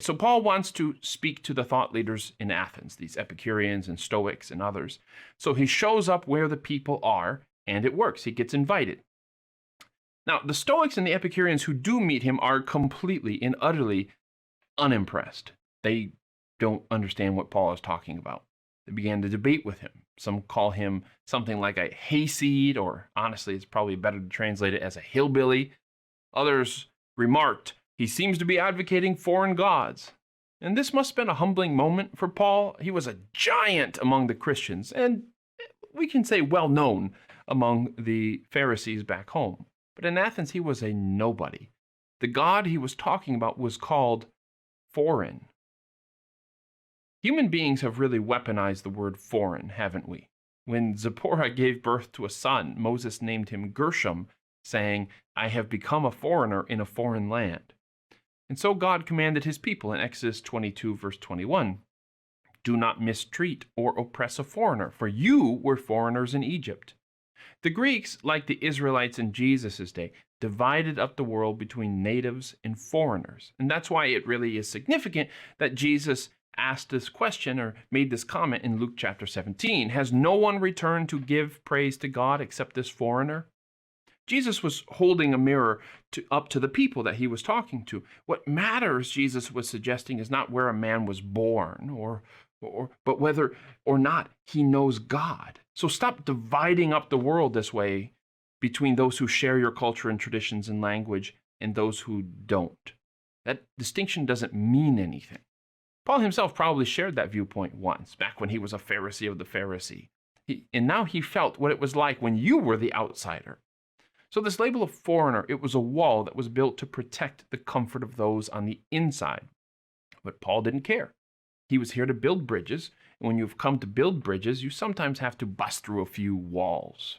So Paul wants to speak to the thought leaders in Athens, these Epicureans and Stoics and others. So he shows up where the people are, and it works. He gets invited. Now, the Stoics and the Epicureans who do meet him are completely and utterly unimpressed. They don't understand what Paul is talking about. They began to debate with him. Some call him something like a hayseed, or honestly, it's probably better to translate it as a hillbilly. Others remarked, he seems to be advocating foreign gods. And this must have been a humbling moment for Paul. He was a giant among the Christians, and we can say well known among the Pharisees back home. But in Athens, he was a nobody. The God he was talking about was called foreign. Human beings have really weaponized the word foreign, haven't we? When Zipporah gave birth to a son, Moses named him Gershom, saying, I have become a foreigner in a foreign land. And so God commanded his people in Exodus 22, verse 21, do not mistreat or oppress a foreigner, for you were foreigners in Egypt. The Greeks, like the Israelites in Jesus' day, divided up the world between natives and foreigners. And that's why it really is significant that Jesus asked this question or made this comment in Luke chapter 17. Has no one returned to give praise to God except this foreigner? Jesus was holding a mirror up to the people that he was talking to. What matters, Jesus was suggesting, is not where a man was born, but whether or not he knows God. So stop dividing up the world this way between those who share your culture and traditions and language and those who don't. That distinction doesn't mean anything. Paul himself probably shared that viewpoint once, back when he was a Pharisee of the Pharisee. And now he felt what it was like when you were the outsider. So this label of foreigner, it was a wall that was built to protect the comfort of those on the inside. But Paul didn't care. He was here to build bridges, and when you've come to build bridges, you sometimes have to bust through a few walls.